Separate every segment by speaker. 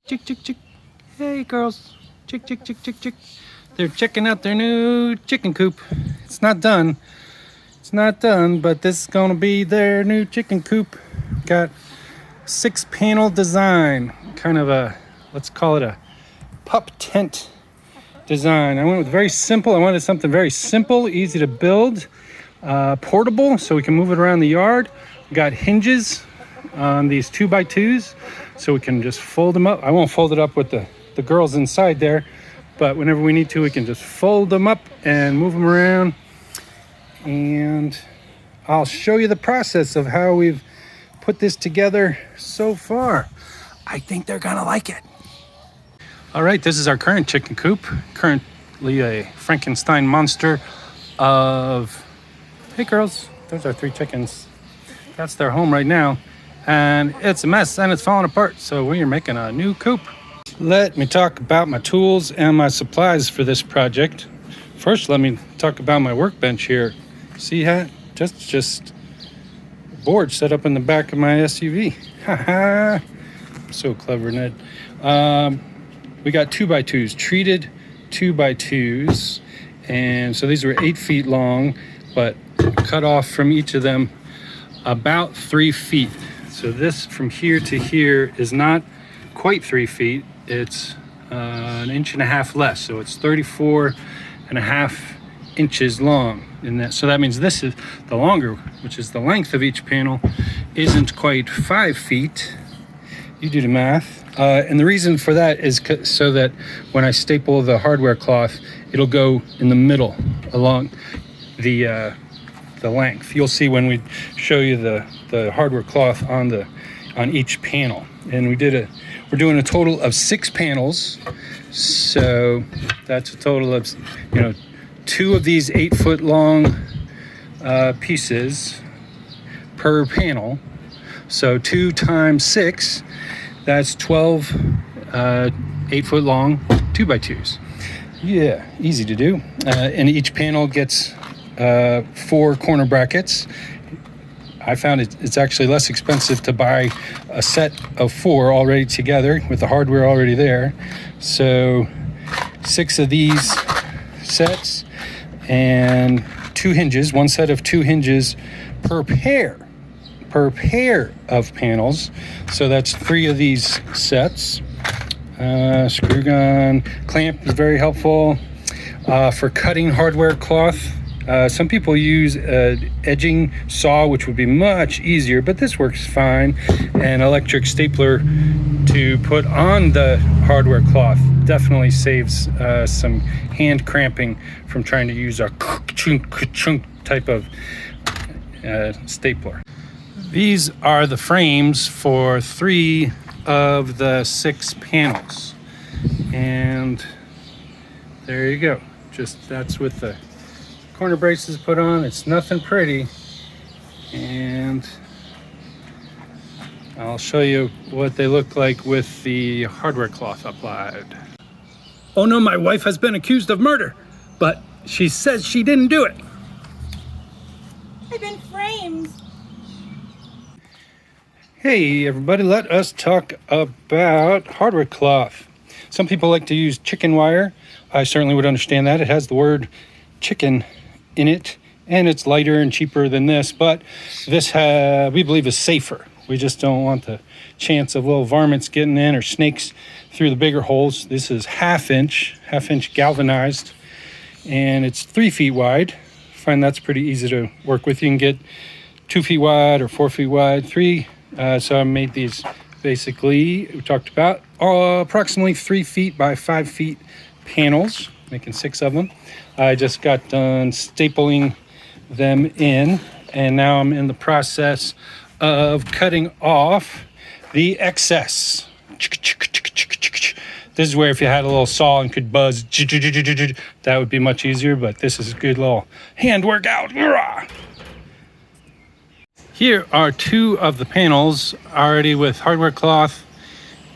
Speaker 1: Chick, chick, chick. Hey, girls. Chick, chick, chick, chick, chick. They're checking out their new chicken coop. It's not done. It's not done, but this is going to be their new chicken coop. Got 6-panel design. Kind of a, let's call it a pup tent design. I went with very simple. I wanted something very simple, easy to build, portable, so we can move it around the yard. We got hinges on these 2x2s, so we can just fold them up. I won't fold it up with the girls inside there, but whenever we need to, we can just fold them up and move them around. And I'll show you the process of how we've put this together so far. I think they're gonna like it. All right, this is our current chicken coop. Currently a Frankenstein monster of, hey girls, those are 3 chickens. That's their home right now. And it's a mess and it's falling apart. So we are making a new coop. Let me talk about my tools and my supplies for this project. First, let me talk about my workbench here. See how just board set up in the back of my SUV. Haha. So clever, Ned. We got 2x2s, treated 2x2s. And so these were 8 feet long, but cut off from each of them about 3 feet. So this from here to here is not quite 3 feet. It's 1.5 inches less. So it's 34.5 inches long. So that means this is the longer, which is the length of each panel, isn't quite 5 feet. You do the math. And the reason for that is so that when I staple the hardware cloth, it'll go in the middle along the length. You'll see when we show you the hardware cloth on each panel. And we're doing a total of 6 panels. So that's a total of 2 of these 8-foot long pieces per panel. So 2 times 6, that's 12 8-foot long 2x2s. Yeah, easy to do. And each panel gets 4 corner brackets. I found it's actually less expensive to buy a set of 4 already together with the hardware already there. So 6 of these sets and 2 hinges, 1 set of 2 hinges per pair of panels. So that's 3 of these sets. Screw gun, clamp is very helpful for cutting hardware cloth. Some people use an edging saw, which would be much easier, but this works fine. An electric stapler to put on the hardware cloth definitely saves some hand cramping from trying to use a ka-chunk type of stapler. These are the frames for 3 of the 6 panels. And there you go. That's with the corner braces put on. It's nothing pretty. And I'll show you what they look like with the hardware cloth applied. Oh no, my wife has been accused of murder, but she says she didn't do it.
Speaker 2: I've been framed.
Speaker 1: Hey everybody, let us talk about hardware cloth. Some people like to use chicken wire. I certainly would understand that. It has the word chicken in it, and it's lighter and cheaper than this, but this we believe is safer. We just don't want the chance of little varmints getting in or snakes through the bigger holes. This is half inch galvanized, and it's 3 feet wide. I find that's pretty easy to work with. You can get 2 feet wide or 4 feet wide, 3. So I made these basically, we talked about, approximately 3 feet by 5 feet panels, making 6 of them. I just got done stapling them in, and now I'm in the process of cutting off the excess. This is where if you had a little saw and could buzz, that would be much easier, but this is a good little hand workout. Here are 2 of the panels already with hardware cloth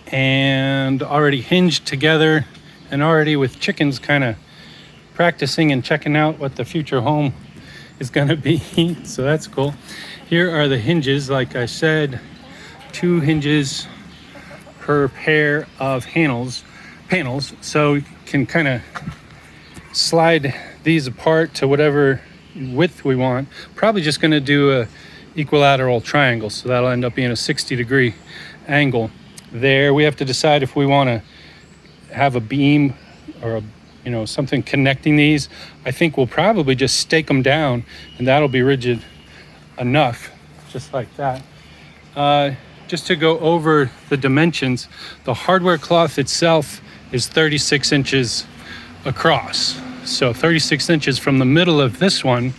Speaker 1: and already hinged together and already with chickens kind of practicing and checking out what the future home is going to be. So that's cool. Here are the hinges. Like I said, 2 hinges per per pair of panels, so we can kind of slide these apart to whatever width we want. Probably just going to do a equilateral triangle, so that'll end up being a 60-degree angle. There we have to decide if we want to have a beam or something connecting these. I think we'll probably just stake them down, and that'll be rigid enough, just like that. Just to go over the dimensions, the hardware cloth itself is 36 inches across. So 36 inches from the middle of this one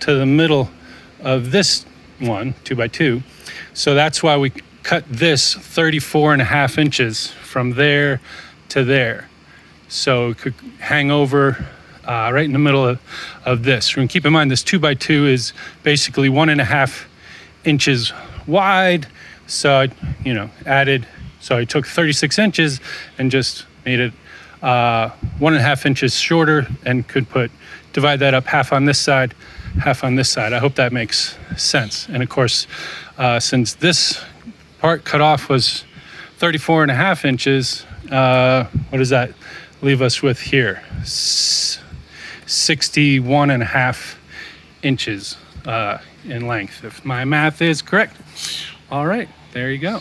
Speaker 1: to the middle of this one, 2x2. So that's why we cut this 34.5 inches from there to there. So it could hang over right in the middle of this. And keep in mind, this 2x2 is basically 1.5 inches wide. So I took 36 inches and just made it 1.5 inches shorter, and could divide that up half on this side, half on this side. I hope that makes sense. And of course, since this part cut off was 34.5 inches, what does that leave us with here? 61.5 inches in length, if my math is correct. All right, there you go.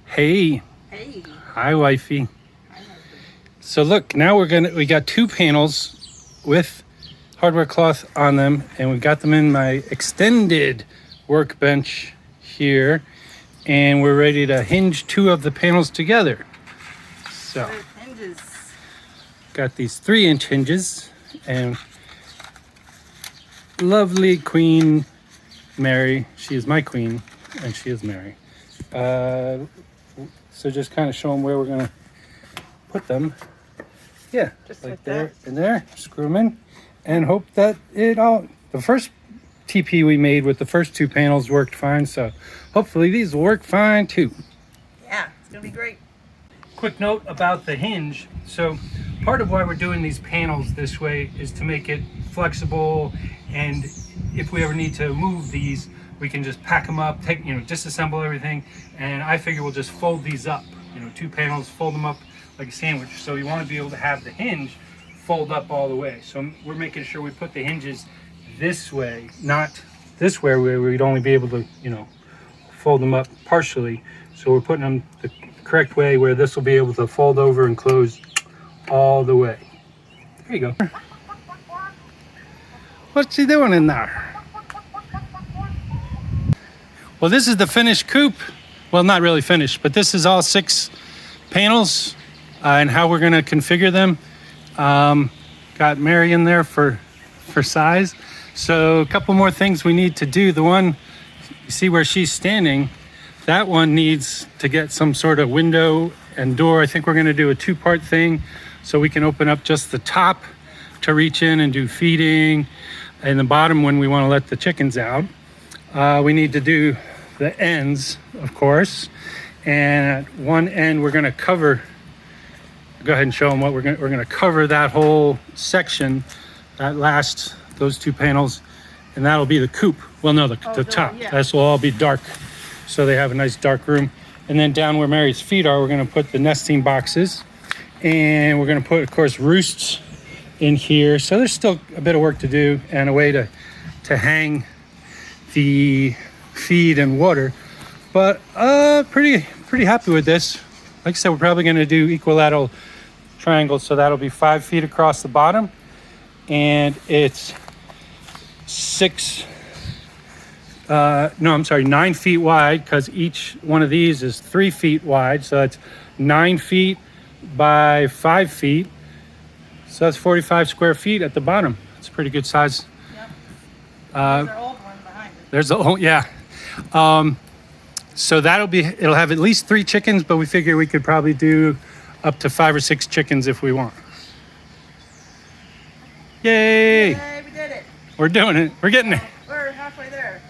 Speaker 1: Hey.
Speaker 2: Hey.
Speaker 1: Hi, wifey. So look, now we got 2 panels with hardware cloth on them, and we got them in my extended workbench here, and we're ready to hinge 2 of the panels together. So
Speaker 2: Hinges.
Speaker 1: got these 3-inch hinges, and lovely Queen Mary, she is my queen, and she is Mary. So just kind of show them where we're gonna put them. Yeah,
Speaker 2: Just
Speaker 1: like
Speaker 2: like
Speaker 1: there
Speaker 2: that.
Speaker 1: and there. Screw them in, and hope that the first TP we made with the first 2 panels worked fine. So hopefully these will work fine too.
Speaker 2: Yeah, it's gonna be great.
Speaker 1: Quick note about the hinge. So part of why we're doing these panels this way is to make it flexible, and if we ever need to move these, we can just pack them up, disassemble everything, and I figure we'll just fold these up. 2 panels, fold them up like a sandwich. So you want to be able to have the hinge fold up all the way. So we're making sure we put the hinges this way, not this way where we'd only be able to, fold them up partially. So we're putting them the correct way where this will be able to fold over and close all the way. There you go. What's he doing in there? Well, this is the finished coop. Well, not really finished, but this is all 6 panels and how we're going to configure them. Got Mary in there for size. So a couple more things we need to do. The one, you see where she's standing, that one needs to get some sort of window and door. I think we're going to do a 2-part thing, so we can open up just the top to reach in and do feeding, and the bottom when we want to let the chickens out. We need to do the ends, of course, and at one end we're going to cover. Go ahead and show them what we're going to cover that whole section, those 2 panels, and that'll be the coop. Well, no, the top.
Speaker 2: Yeah.
Speaker 1: This will all be dark, so they have a nice dark room. And then down where Mary's feet are, we're going to put the nesting boxes, and we're going to put, of course, roosts in here. So there's still a bit of work to do, and a way to hang the feed and water. But pretty happy with this. Like I said, we're probably going to do equilateral triangles, so that'll be 5 feet across the bottom, and it's 9 feet wide, because each one of these is 3 feet wide, so that's 9 feet by 5 feet, so that's 45 square feet at the bottom. It's a pretty good size.
Speaker 2: Yep. There's our old one behind it.
Speaker 1: There's the whole, yeah. So it'll have at least 3 chickens, but we figure we could probably do up to 5 or 6 chickens if we want. Yay!
Speaker 2: Yay, we did it.
Speaker 1: We're doing it. We're getting it.
Speaker 2: We're halfway there.